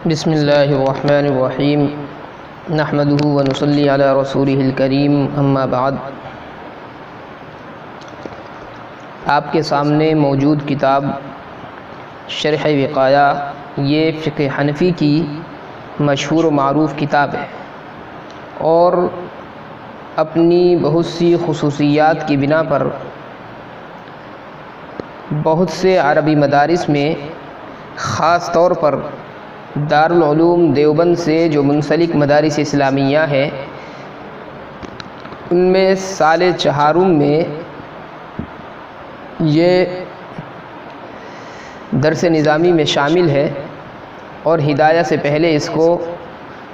بسم اللہ الرحمن الرحیم نحمدہ ونصلی علی رسولہ الکریم اما بعد۔ آپ کے سامنے موجود کتاب شرح وقایہ یہ فقہ حنفی کی مشہور و معروف کتاب ہے اور اپنی بہت سی خصوصیات کی بنا پر بہت سے عربی مدارس میں، خاص طور پر دارالعلوم دیوبند سے جو منسلک مدارس اسلامیہ ہیں، ان میں سال چہارم میں یہ درس نظامی میں شامل ہے اور ہدایہ سے پہلے اس کو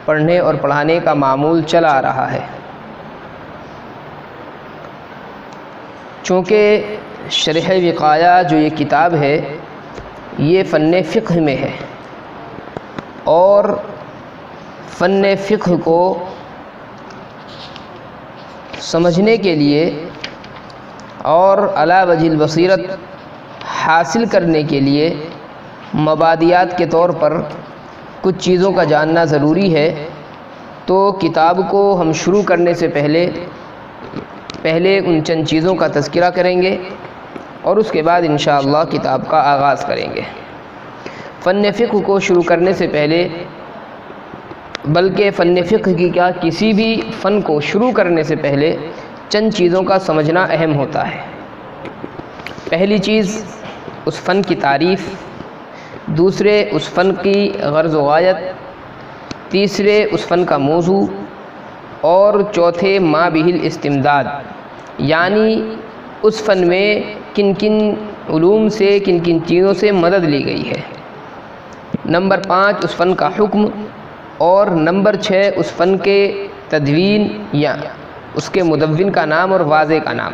پڑھنے اور پڑھانے کا معمول چلا آ رہا ہے۔ چونکہ شرح وقایہ جو یہ کتاب ہے یہ فن فقہ میں ہے اور فن فقہ کو سمجھنے کے لیے اور علی وجہ البصیرت حاصل کرنے کے لیے مبادیات کے طور پر کچھ چیزوں کا جاننا ضروری ہے۔ تو کتاب کو ہم شروع کرنے سے پہلے ان چند چیزوں کا تذکرہ کریں گے اور اس کے بعد انشاءاللہ کتاب کا آغاز کریں گے۔ فن فقہ کو شروع کرنے سے پہلے، بلکہ فن فقہ کی کیا کسی بھی فن کو شروع کرنے سے پہلے چند چیزوں کا سمجھنا اہم ہوتا ہے۔ پہلی چیز اس فن کی تعریف، دوسرے اس فن کی غرض و غایت، تیسرے اس فن کا موضوع اور چوتھے ما بہ الاستمداد، یعنی اس فن میں کن کن علوم سے کن کن چیزوں سے مدد لی گئی ہے۔ نمبر 5 اس فن کا حکم، اور نمبر 6 اس فن کے تدوین یا اس کے مدون کا نام اور واضح کا نام۔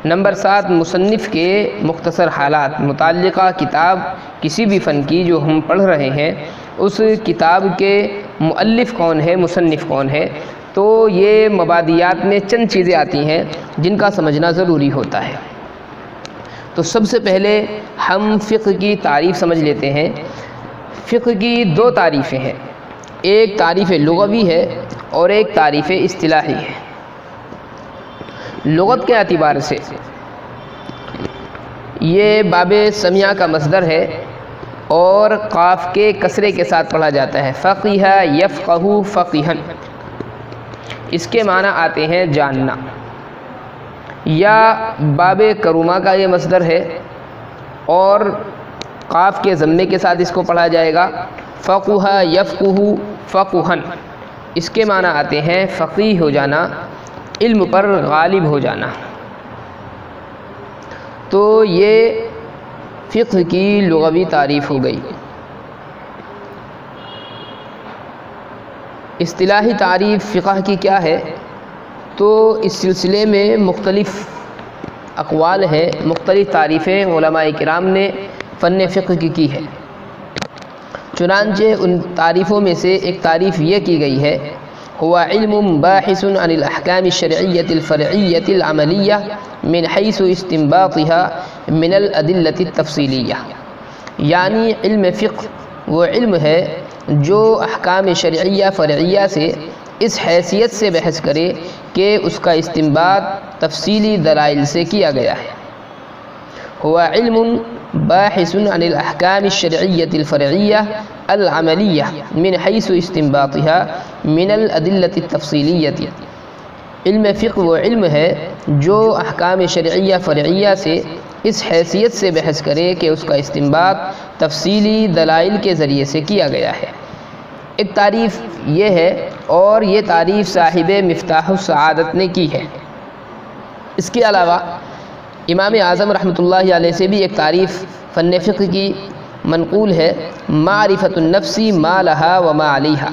نمبر 7 مصنف کے مختصر حالات، متعلقہ کتاب کسی بھی فن کی جو ہم پڑھ رہے ہیں اس کتاب کے مؤلف کون ہے، مصنف کون ہے۔ تو یہ مبادیات میں چند چیزیں آتی ہیں جن کا سمجھنا ضروری ہوتا ہے۔ تو سب سے پہلے ہم فقہ کی تعریف سمجھ لیتے ہیں۔ فقہ کی 2 تعریفیں ہیں، ایک تعریف لغوی ہے اور ایک تعریف اصطلاحی ہے۔ لغت کے اعتبار سے یہ باب سمیہ کا مصدر ہے اور قاف کے کسرے کے ساتھ پڑھا جاتا ہے، فقیہ یفقہ فقیہن۔ اس کے معنی آتے ہیں جاننا، یا باب کرومہ کا یہ مصدر ہے اور قاف کے ضمے کے ساتھ اس کو پڑھا جائے گا، فقہ یفقہ فقہن۔ اس کے معنی آتے ہیں فقیہ ہو جانا، علم پر غالب ہو جانا۔ تو یہ فقہ کی لغوی تعریف ہو گئی۔ اصطلاحی تعریف فقہ کی کیا ہے؟ تو اس سلسلے میں مختلف اقوال ہیں، مختلف تعریفیں علماء کرام نے فن فقہ کی ہے۔ چنانچہ ان تعریفوں میں سے ایک تعریف یہ کی گئی ہے، هو علم باحث عن الاحکام الشرعیۃ الفرعیۃ العملیہ من حیث استنباطها من الادلۃ التفصیلیہ، یعنی علم فقہ وہ علم ہے جو احکام شرعیہ فرعیہ سے اس حیثیت سے بحث کرے کہ اس کا استنباط تفصیلی دلائل سے کیا گیا ہے۔ هو علم باحث عن الاحکام الشرعیۃ الفرعیہ العملیہ من حیث استنباطها من الادلۃ التفصیلیۃ۔ علم فقہ وہ علم ہے جو احکام شرعیہ فرعیہ سے اس حیثیت سے بحث کرے کہ اس کا استنباط تفصیلی دلائل کے ذریعے سے کیا گیا ہے۔ ایک تعریف یہ ہے، اور یہ تعریف صاحب مفتاح السعادت نے کی ہے۔ اس کے علاوہ امام اعظم رحمۃ اللہ علیہ سے بھی ایک تعریف فن فقہ کی منقول ہے، معرفت النفس ما لہا وما علیہا،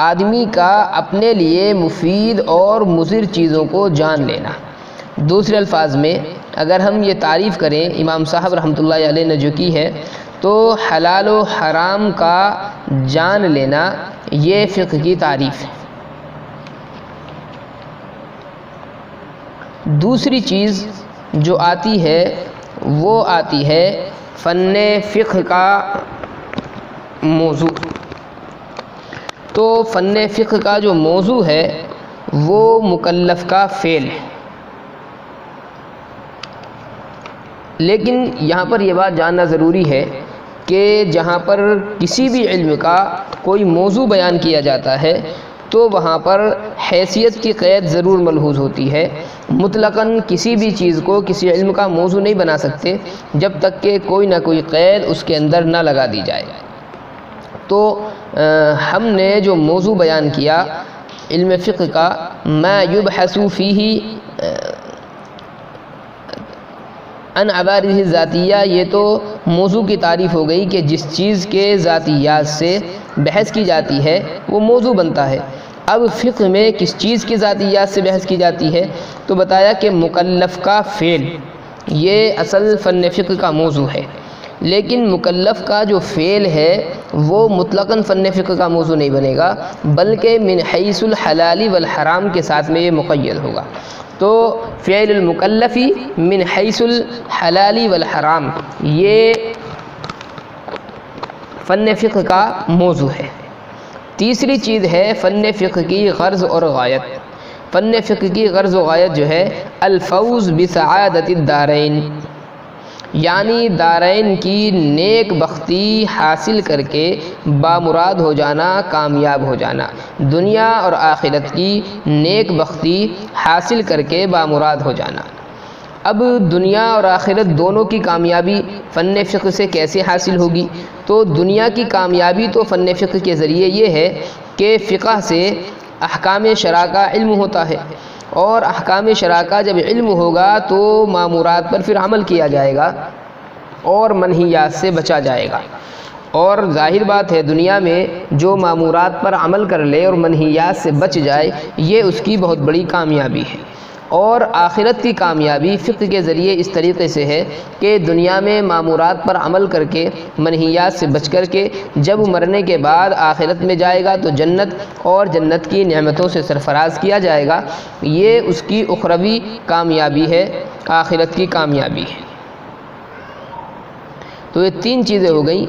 آدمی کا اپنے لیے مفید اور مضر چیزوں کو جان لینا۔ دوسرے الفاظ میں اگر ہم یہ تعریف کریں امام صاحب رحمۃ اللہ علیہ نے جو کی ہے، تو حلال و حرام کا جان لینا یہ فقہ کی تعریف ہے۔ دوسری چیز جو آتی ہے وہ آتی ہے فن فقہ کا موضوع۔ تو فن فقہ کا جو موضوع ہے وہ مکلف کا فعل ہے، لیکن یہاں پر یہ بات جاننا ضروری ہے کہ جہاں پر کسی بھی علم کا کوئی موضوع بیان کیا جاتا ہے تو وہاں پر حیثیت کی قید ضرور ملحوظ ہوتی ہے۔ مطلقاً کسی بھی چیز کو کسی علم کا موضوع نہیں بنا سکتے جب تک کہ کوئی نہ کوئی قید اس کے اندر نہ لگا دی جائے۔ تو ہم نے جو موضوع بیان کیا علم فقہ کا، ما یبحث فیہ عن عوارض ذاتیہ، یہ تو موضوع کی تعریف ہو گئی کہ جس چیز کے ذاتیات سے بحث کی جاتی ہے وہ موضوع بنتا ہے۔ اب فقہ میں کس چیز کی ذاتیات سے بحث کی جاتی ہے؟ تو بتایا کہ مکلف کا فعل، یہ اصل فن فقہ کا موضوع ہے، لیکن مکلف کا جو فعل ہے وہ مطلقاً فن فقہ کا موضوع نہیں بنے گا، بلکہ من حیث الحلال والحرام کے ساتھ میں یہ مقید ہوگا۔ تو فعل المکلفی من حیث الحلال والحرام یہ فن فقہ کا موضوع ہے۔ تیسری چیز ہے فن فقہ کی غرض اور غایت۔ فن فقہ کی غرض و غایت جو ہے الفوز بسعادت الدارین، یعنی دارین کی نیک بختی حاصل کر کے بامراد ہو جانا، کامیاب ہو جانا، دنیا اور آخرت کی نیک بختی حاصل کر کے بامراد ہو جانا۔ اب دنیا اور آخرت دونوں کی کامیابی فن فقہ سے کیسے حاصل ہوگی؟ تو دنیا کی کامیابی تو فن فقہ کے ذریعے یہ ہے کہ فقہ سے احکام شرع کا علم ہوتا ہے، اور احکام شرع کا جب علم ہوگا تو مامورات پر پھر عمل کیا جائے گا اور منہیات سے بچا جائے گا۔ اور ظاہر بات ہے دنیا میں جو مامورات پر عمل کر لے اور منہیات سے بچ جائے یہ اس کی بہت بڑی کامیابی ہے۔ اور آخرت کی کامیابی فقہ کے ذریعے اس طریقے سے ہے کہ دنیا میں مامورات پر عمل کر کے منہیات سے بچ کر کے جب مرنے کے بعد آخرت میں جائے گا تو جنت اور جنت کی نعمتوں سے سرفراز کیا جائے گا، یہ اس کی اخروی کامیابی ہے، آخرت کی کامیابی ہے۔ تو یہ تین چیزیں ہو گئیں،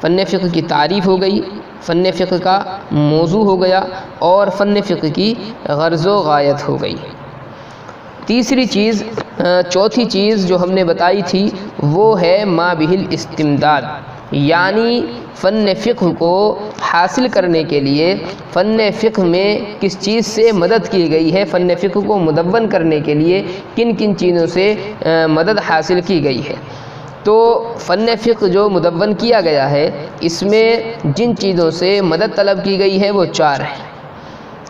فن فقہ کی تعریف ہو گئی، فن فقہ کا موضوع ہو گیا، اور فن فقہ کی غرض و غایت ہو گئی۔ تیسری چیز، چوتھی چیز جو ہم نے بتائی تھی وہ ہے ما بہ الاستمداد، یعنی فن فقہ کو حاصل کرنے کے لیے فن فقہ میں کس چیز سے مدد کی گئی ہے، فن فقہ کو مدون کرنے کے لیے کن کن چیزوں سے مدد حاصل کی گئی ہے۔ تو فن فقہ جو مدون کیا گیا ہے اس میں جن چیزوں سے مدد طلب کی گئی ہے وہ چار ہیں۔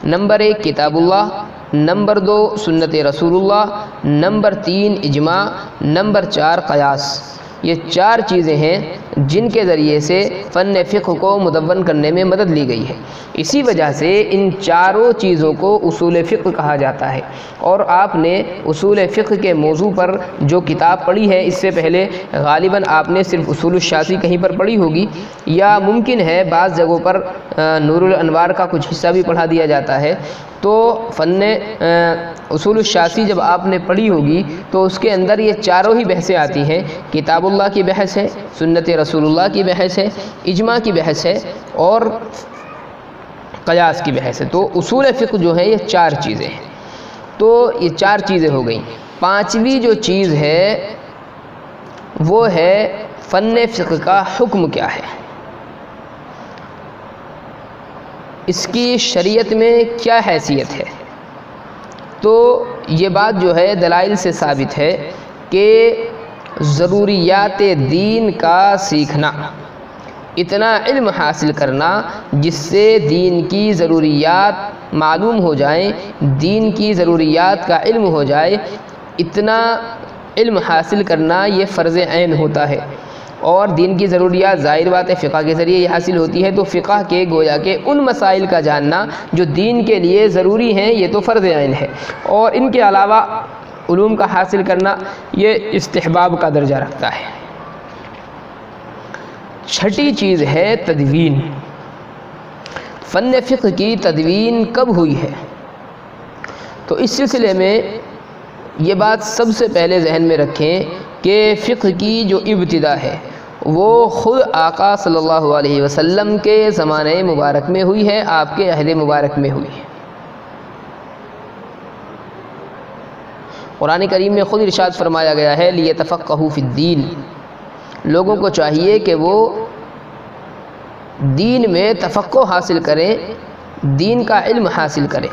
نمبر 1 کتاب اللہ، نمبر 2 سنت رسول اللہ، نمبر 3 اجماع، نمبر 4 قیاس۔ یہ چار چیزیں ہیں جن کے ذریعے سے فن فقہ کو مدون کرنے میں مدد لی گئی ہے۔ اسی وجہ سے ان چاروں چیزوں کو اصول فقہ کہا جاتا ہے۔ اور آپ نے اصول فقہ کے موضوع پر جو کتاب پڑھی ہے اس سے پہلے غالباً آپ نے صرف اصول الشافعی کہیں پر پڑھی ہوگی، یا ممکن ہے بعض جگہوں پر نور الانوار کا کچھ حصہ بھی پڑھا دیا جاتا ہے۔ تو فن اصول الشافعی جب آپ نے پڑھی ہوگی تو اس کے اندر یہ چاروں ہی بحثیں آتی ہیں، کتاب اللہ کی بحث ہے، سنت رسول اللہ کی بحث ہے، اجماع کی بحث ہے، اور قیاس کی بحث ہے۔ تو اصول فقہ جو ہے یہ چار چیزیں ہیں۔ تو یہ چار چیزیں ہو گئیں۔ پانچویں جو چیز ہے وہ ہے فن فقہ کا حکم کیا ہے، اس کی شریعت میں کیا حیثیت ہے۔ تو یہ بات جو ہے دلائل سے ثابت ہے کہ ضروریات دین کا سیکھنا، اتنا علم حاصل کرنا جس سے دین کی ضروریات معلوم ہو جائیں، دین کی ضروریات کا علم ہو جائے، اتنا علم حاصل کرنا یہ فرض عین ہوتا ہے۔ اور دین کی ضروریات ظاہر بات ہے فقہ کے ذریعے یہ حاصل ہوتی ہے، تو فقہ کے گویا کہ ان مسائل کا جاننا جو دین کے لیے ضروری ہیں یہ تو فرض عین ہے، اور ان کے علاوہ علوم کا حاصل کرنا یہ استحباب کا درجہ رکھتا ہے۔ چھٹی چیز ہے تدوین۔ فن فقہ کی تدوین کب ہوئی ہے؟ تو اس سلسلے میں یہ بات سب سے پہلے ذہن میں رکھیں کہ فقہ کی جو ابتدا ہے وہ خود آقا صلی اللہ علیہ وسلم کے زمانے مبارک میں ہوئی ہے، آپ کے عہد مبارک میں ہوئی ہے۔ قرآن کریم میں خود ارشاد فرمایا گیا ہے لِيَتَفَقَّهُوا فِي الدِّينِ، لوگوں کو چاہیے کہ وہ دین میں تفقہ حاصل کریں، دین کا علم حاصل کریں۔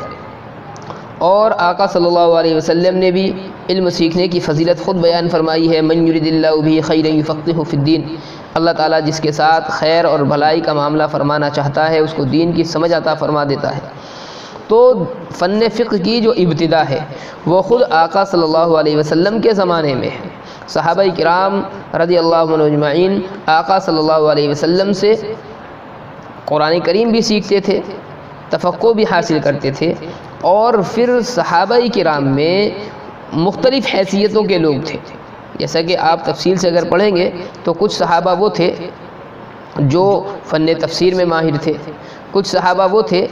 اور آقا صلی اللہ علیہ وسلم نے بھی علم سیکھنے کی فضیلت خود بیان فرمائی ہے، مَن يُرِدِ اللَّهُ بِهِ خَيْرًا يُفَقِّهْهُ فِي الدِّينِ، اللہ تعالیٰ جس کے ساتھ خیر اور بھلائی کا معاملہ فرمانا چاہتا ہے اس کو دین کی سمجھ عطا فرما دیتا ہے۔ تو فن فقہ کی جو ابتدا ہے وہ خود آقا صلی اللہ علیہ وسلم کے زمانے میں ہے۔ صحابہ کرام رضی اللہ عنہم اجمعین آقا صلی اللہ علیہ وسلم سے قرآن کریم بھی سیکھتے تھے، تفقہ بھی حاصل کرتے تھے، اور پھر صحابہ کرام میں مختلف حیثیتوں کے لوگ تھے۔ جیسا کہ آپ تفصیل سے اگر پڑھیں گے تو کچھ صحابہ وہ تھے جو فن تفسیر میں ماہر تھے، کچھ صحابہ وہ تھے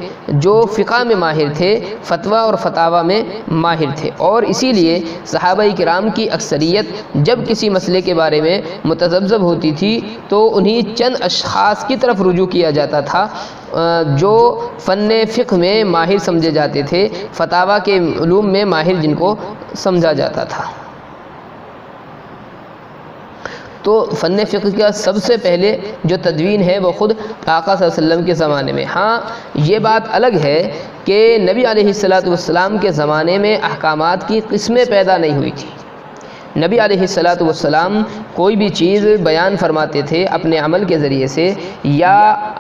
جو فقہ میں ماہر تھے، فتویٰ اور فتاویٰ میں ماہر تھے، اور اسی لیے صحابہ کرام کی اکثریت جب کسی مسئلے کے بارے میں متذبذب ہوتی تھی تو انہیں چند اشخاص کی طرف رجوع کیا جاتا تھا جو فن فقہ میں ماہر سمجھے جاتے تھے، فتاویٰ کے علوم میں ماہر جن کو سمجھا جاتا تھا۔ تو فن فقہ کا سب سے پہلے جو تدوین ہے وہ خود آقا صلی اللہ علیہ وسلم کے زمانے میں۔ ہاں یہ بات الگ ہے کہ نبی علیہ السلام کے زمانے میں احکامات کی قسمیں پیدا نہیں ہوئی تھی۔ نبی علیہ السلام کوئی بھی چیز بیان فرماتے تھے اپنے عمل کے ذریعے سے یا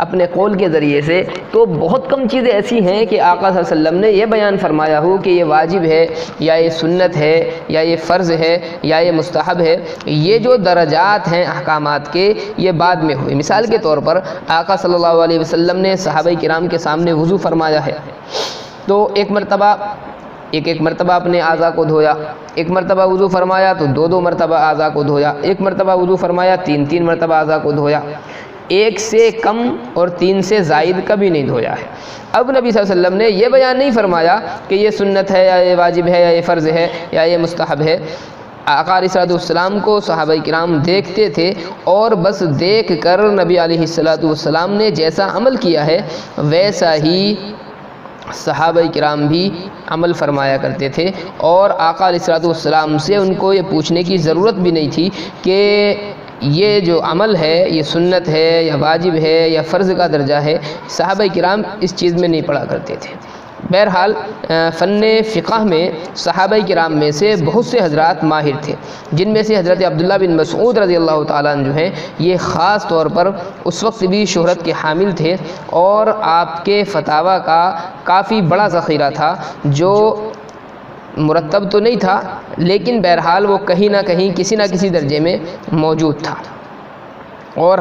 اپنے قول کے ذریعے سے، تو بہت کم چیزیں ایسی ہیں کہ آقا صلی اللہ علیہ وسلم نے یہ بیان فرمایا ہو کہ یہ واجب ہے یا یہ سنت ہے یا یہ فرض ہے یا یہ مستحب ہے۔ یہ جو درجات ہیں احکامات کے یہ بعد میں ہوئے۔ مثال کے طور پر آقا صلی اللہ علیہ وسلم نے صحابہ کرام کے سامنے وضو فرمایا ہے، تو ایک مرتبہ اپنے اعضاء کو دھویا، ایک مرتبہ وضو فرمایا تو دو مرتبہ اعضاء کو دھویا، ایک مرتبہ وضو فرمایا تین مرتبہ اعضاء کو دھویا، ایک سے کم اور تین سے زائد کبھی نہیں دھویا ہے۔ اب نبی صلی اللہ علیہ وسلم نے یہ بیان نہیں فرمایا کہ یہ سنت ہے یا یہ واجب ہے یا یہ فرض ہے یا یہ مستحب ہے۔ آقا علیہ السلام کو صحابہ کرام دیکھتے تھے اور بس دیکھ کر نبی علیہ السلام نے جیسا عمل کیا ہے ویسا ہی صحابہ کرام بھی عمل فرمایا کرتے تھے، اور آقا علیہ السلام سے ان کو یہ پوچھنے کی ضرورت بھی نہیں تھی کہ یہ جو عمل ہے یہ سنت ہے یا واجب ہے یا فرض کا درجہ ہے۔ صحابہ کرام اس چیز میں نہیں پڑھا کرتے تھے۔ بہرحال فن فقہ میں صحابہ کرام میں سے بہت سے حضرات ماہر تھے، جن میں سے حضرت عبداللہ بن مسعود رضی اللہ تعالیٰ عنہ جو ہیں یہ خاص طور پر اس وقت بھی شہرت کے حامل تھے، اور آپ کے فتاویٰ کا کافی بڑا ذخیرہ تھا جو مرتب تو نہیں تھا لیکن بہرحال وہ کہیں نہ کہیں کسی نہ کسی درجے میں موجود تھا۔ اور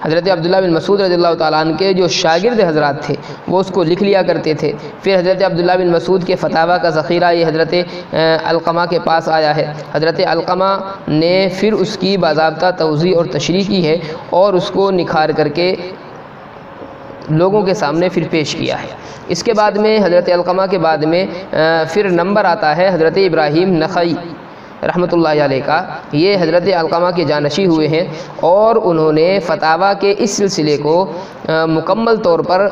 حضرت عبداللہ بن مسعود رضی اللہ تعالیٰ عنہ کے جو شاگرد حضرات تھے وہ اس کو لکھ لیا کرتے تھے۔ پھر حضرت عبداللہ بن مسعود کے فتاویٰ کا ذخیرہ یہ حضرت علقمہ کے پاس آیا ہے۔ حضرت علقمہ نے پھر اس کی باضابطہ توضیح اور تشریح کی ہے اور اس کو نکھار کر کے لوگوں کے سامنے پھر پیش کیا ہے۔ اس کے بعد میں حضرت علقمہ کے بعد میں پھر نمبر آتا ہے حضرت ابراہیم نخعی رحمۃ اللہ علیہ کا۔ یہ حضرت علقمہ کے جانشین ہوئے ہیں اور انہوں نے فتاویٰ کے اس سلسلے کو مکمل طور پر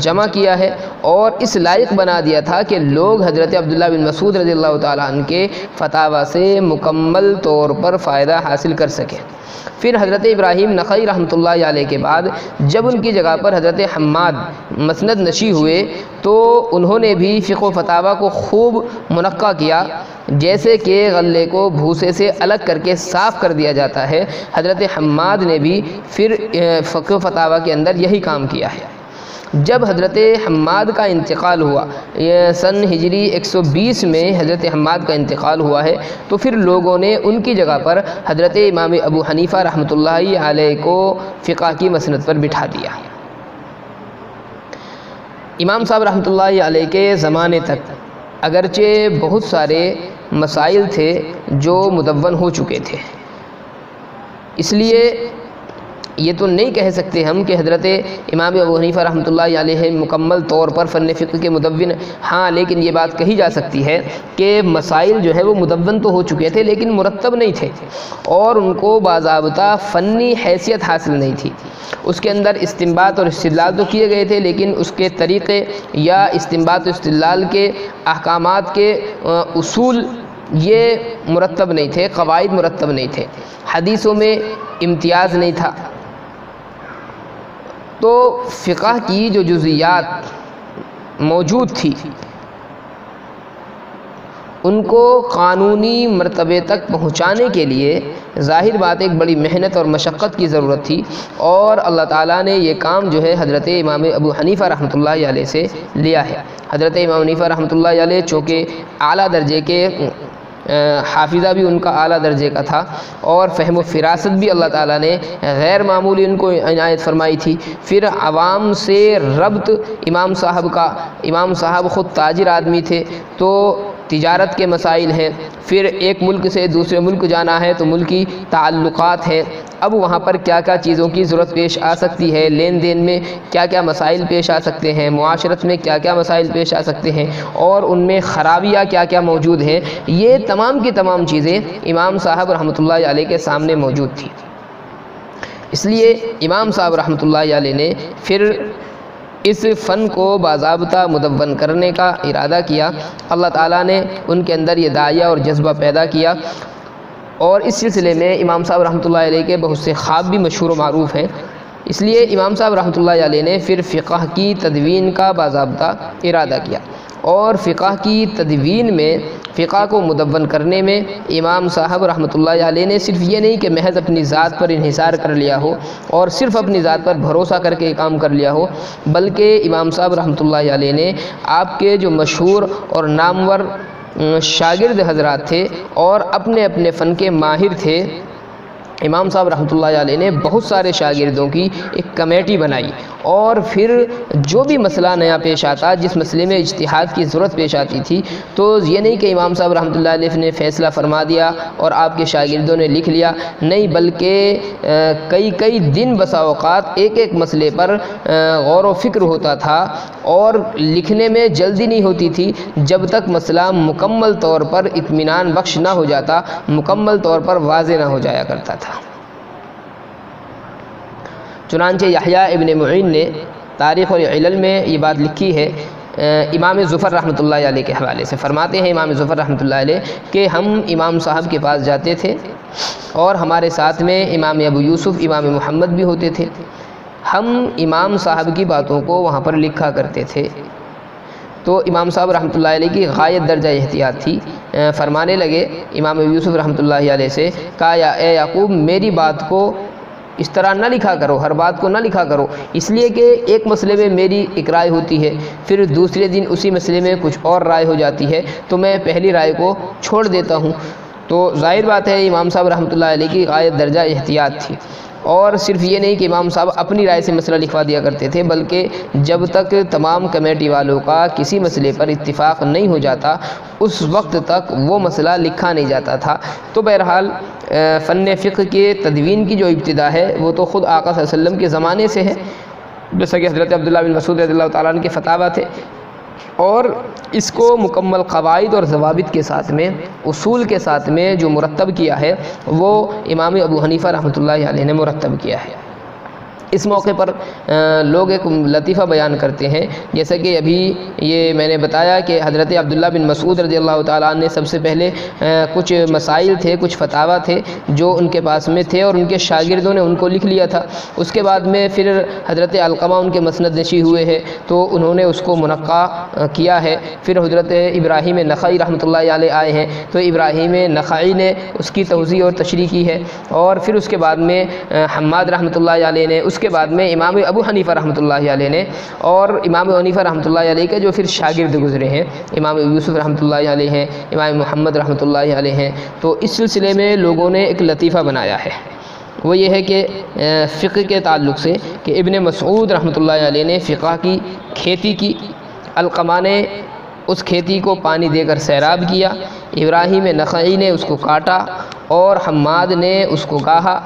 جمع کیا ہے اور اس لائق بنا دیا تھا کہ لوگ حضرت عبداللہ بن مسعود رضی اللہ تعالیٰ عنہ کے فتاویٰ سے مکمل طور پر فائدہ حاصل کر سکیں۔ پھر حضرت ابراہیم نخعی رحمۃ اللہ علیہ کے بعد جب ان کی جگہ پر حضرت حماد مسند نشی ہوئے تو انہوں نے بھی فقہ و فتاویٰ کو خوب منقع کیا، جیسے کہ غلے کو بھوسے سے الگ کر کے صاف کر دیا جاتا ہے۔ حضرت حماد نے بھی پھر فقہ و فتاویٰ کے اندر یہی کام کیا ہے۔ جب حضرت حماد کا انتقال ہوا، سن ہجری 120 میں حضرت حماد کا انتقال ہوا ہے، تو پھر لوگوں نے ان کی جگہ پر حضرت امام ابو حنیفہ رحمۃ اللہ علیہ کو فقہ کی مسند پر بٹھا دیا۔ امام صاحب رحمۃ اللہ علیہ کے زمانے تک اگرچہ بہت سارے مسائل تھے جو مدون ہو چکے تھے، اس لیے یہ تو نہیں کہہ سکتے ہم کہ حضرت امام ابو حنیفہ رحمۃ اللہ علیہ مکمل طور پر فن فقہ کے مدون، ہاں لیکن یہ بات کہی جا سکتی ہے کہ مسائل جو ہے وہ مدون تو ہو چکے تھے لیکن مرتب نہیں تھے اور ان کو باضابطہ فنی حیثیت حاصل نہیں تھی۔ اس کے اندر استنباط اور استدلال تو کیے گئے تھے لیکن اس کے طریقے یا استنباط و استدلال کے احکامات کے اصول یہ مرتب نہیں تھے، قواعد مرتب نہیں تھے، حدیثوں میں امتیاز نہیں تھا۔ تو فقہ کی جو جزئیات موجود تھی ان کو قانونی مرتبے تک پہنچانے کے لیے ظاہر بات ایک بڑی محنت اور مشقت کی ضرورت تھی، اور اللہ تعالیٰ نے یہ کام جو ہے حضرت امام ابو حنیفہ رحمۃ اللہ علیہ سے لیا ہے۔ حضرت امام حنیفہ رحمۃ اللہ علیہ چونکہ اعلیٰ درجے کے حافظہ بھی ان کا اعلیٰ درجے کا تھا اور فہم و فراست بھی اللہ تعالیٰ نے غیر معمولی ان کو عنایت فرمائی تھی۔ پھر عوام سے ربط امام صاحب خود تاجر آدمی تھے تو تجارت کے مسائل ہیں، پھر ایک ملک سے دوسرے ملک جانا ہے تو ملکی تعلقات ہیں، اب وہاں پر کیا کیا چیزوں کی ضرورت پیش آ سکتی ہے، لین دین میں کیا کیا مسائل پیش آ سکتے ہیں، معاشرت میں کیا کیا مسائل پیش آ سکتے ہیں اور ان میں خرابیاں کیا کیا موجود ہیں، یہ تمام کی تمام چیزیں امام صاحب رحمۃ اللہ علیہ کے سامنے موجود تھی۔ اس لیے امام صاحب رحمۃ اللہ علیہ نے پھر اس فن کو باضابطہ مدون کرنے کا ارادہ کیا۔ اللہ تعالیٰ نے ان کے اندر یہ داعیہ اور جذبہ پیدا کیا، اور اس سلسلے میں امام صاحب رحمۃ اللہ علیہ کے بہت سے خواب بھی مشہور و معروف ہیں۔ اس لیے امام صاحب رحمۃ اللہ علیہ نے پھر فقہ کی تدوین کا باضابطہ ارادہ کیا، اور فقہ کی تدوین میں، فقہ کو مدون کرنے میں امام صاحب رحمۃ اللہ علیہ نے صرف یہ نہیں کہ محض اپنی ذات پر انحصار کر لیا ہو اور صرف اپنی ذات پر بھروسہ کر کے کام کر لیا ہو، بلکہ امام صاحب رحمۃ اللہ علیہ نے آپ کے جو مشہور اور نامور شاگرد حضرات تھے اور اپنے اپنے فن کے ماہر تھے، امام صاحب رحمۃ اللہ علیہ نے بہت سارے شاگردوں کی ایک کمیٹی بنائی، اور پھر جو بھی مسئلہ نیا پیش آتا، جس مسئلے میں اجتہاد کی ضرورت پیش آتی تھی، تو یہ نہیں کہ امام صاحب رحمۃ اللہ علیہ نے فیصلہ فرما دیا اور آپ کے شاگردوں نے لکھ لیا، نہیں، بلکہ کئی دن بسا اوقات ایک ایک مسئلے پر غور و فکر ہوتا تھا، اور لکھنے میں جلدی نہیں ہوتی تھی جب تک مسئلہ مکمل طور پر اطمینان بخش نہ ہو جاتا، مکمل طور پر واضح نہ ہو جایا کرتا تھا۔ چنانچہ یحییٰ ابن معین نے تاریخ اور علل میں یہ بات لکھی ہے، امام ظفر رحمۃ اللہ علیہ کے حوالے سے فرماتے ہیں امام ظفر رحمۃ اللہ علیہ کہ ہم امام صاحب کے پاس جاتے تھے اور ہمارے ساتھ میں امام ابو یوسف، امام محمد بھی ہوتے تھے، ہم امام صاحب کی باتوں کو وہاں پر لکھا کرتے تھے۔ تو امام صاحب رحمۃ اللہ علیہ کی غایت درجہ احتیاط تھی، فرمانے لگے امام ابو یوسف رحمۃ اللہ علیہ سے، کہا یا اے یعقوب میری بات کو اس طرح نہ لکھا کرو، ہر بات کو نہ لکھا کرو، اس لیے کہ ایک مسئلے میں میری ایک رائے ہوتی ہے، پھر دوسرے دن اسی مسئلے میں کچھ اور رائے ہو جاتی ہے تو میں پہلی رائے کو چھوڑ دیتا ہوں۔ تو ظاہر بات ہے امام صاحب رحمۃ اللہ علیہ کی غایت درجہ احتیاط تھی، اور صرف یہ نہیں کہ امام صاحب اپنی رائے سے مسئلہ لکھوا دیا کرتے تھے، بلکہ جب تک تمام کمیٹی والوں کا کسی مسئلے پر اتفاق نہیں ہو جاتا اس وقت تک وہ مسئلہ لکھا نہیں جاتا تھا۔ تو بہرحال فن فقہ کے تدوین کی جو ابتدا ہے وہ تو خود آقا صلی اللہ علیہ وسلم کے زمانے سے ہے، جیسا کہ حضرت عبداللہ بن مسعود رضی اللہ تعالیٰ عنہ کے فتاویٰ تھے، اور اس کو مکمل قواعد اور ضوابط کے ساتھ میں، اصول کے ساتھ میں جو مرتب کیا ہے وہ امام ابو حنیفہ رحمۃ اللہ علیہ نے مرتب کیا ہے۔ اس موقع پر لوگ ایک لطیفہ بیان کرتے ہیں، جیسا کہ ابھی یہ میں نے بتایا کہ حضرت عبداللہ بن مسعود رضی اللہ تعالیٰ عنہ نے سب سے پہلے کچھ مسائل تھے، کچھ فتاویٰ تھے جو ان کے پاس میں تھے اور ان کے شاگردوں نے ان کو لکھ لیا تھا۔ اس کے بعد میں پھر حضرت علقمہ ان کے مسند نشی ہوئے ہیں تو انہوں نے اس کو منقع کیا ہے، پھر حضرت ابراہیم نخعی رحمۃ اللہ علیہ آئے ہیں تو ابراہیم نخعی نے اس کی توضیح اور تشریح کی ہے، اور پھر اس کے بعد میں حماد رحمۃ اللہ علیہ نے، اس کے بعد میں امام ابو حنیفہ رحمۃ اللہ علیہ نے، اور امام ابو حنیفہ رحمۃ اللہ علیہ کے جو پھر شاگرد گزرے ہیں امام ابو یوسف رحمۃ اللہ علیہ ہیں، امام محمد رحمۃ اللہ علیہ ہیں۔ تو اس سلسلے میں لوگوں نے ایک لطیفہ بنایا ہے، وہ یہ ہے کہ فقہ کے تعلق سے کہ ابن مسعود رحمۃ اللہ علیہ نے فقہ کی کھیتی کی، علقمہ نے اس کھیتی کو پانی دے کر سیراب کیا، ابراہیم نخعی نے اس کو کاٹا اور حماد نے اس کو گاہا،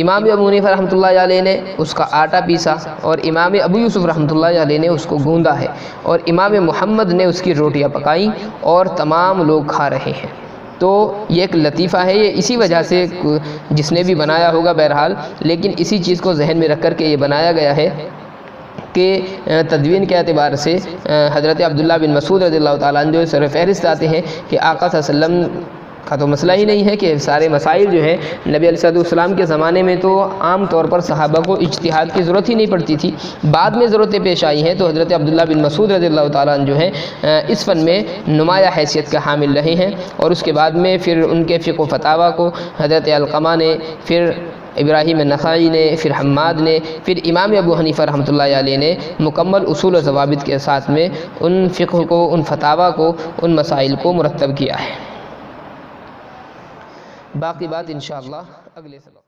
امام ابو حنیفہ رحمۃ اللہ علیہ نے اس کا آٹا پیسا اور امام ابو یوسف رحمۃ اللہ علیہ نے اس کو گوندا ہے اور امام محمد نے اس کی روٹیاں پکائیں اور تمام لوگ کھا رہے ہیں۔ تو یہ ایک لطیفہ ہے، یہ اسی وجہ سے جس نے بھی بنایا ہوگا بہرحال، لیکن اسی چیز کو ذہن میں رکھ کر کے یہ بنایا گیا ہے کہ تدوین کے اعتبار سے حضرت عبداللہ بن مسعود رضی اللہ تعالیٰ عنہ جو سر فہرست آتے ہیں کہ آقا صلی اللہ علیہ وسلم کا تو مسئلہ ہی نہیں ہے کہ سارے مسائل جو ہیں نبی علیہ السلام کے زمانے میں تو عام طور پر صحابہ کو اجتہاد کی ضرورت ہی نہیں پڑتی تھی، بعد میں ضرورتیں پیش آئی ہیں، تو حضرت عبداللہ بن مسعود رضی اللہ تعالیٰ عنہ جو ہیں اس فن میں نمایاں حیثیت کا حامل رہے ہیں، اور اس کے بعد میں پھر ان کے فقہ و فتاویٰ کو حضرت علقمہ نے، پھر ابراہیم النخعی نے، پھر حماد نے، پھر امام ابو حنیفہ رحمۃ اللہ علیہ نے مکمل اصول و ضوابط کے ساتھ میں ان فقہ کو، ان فتاویٰ کو، ان مسائل کو مرتب کیا ہے۔ باقی بات انشاءاللہ اگلے سبق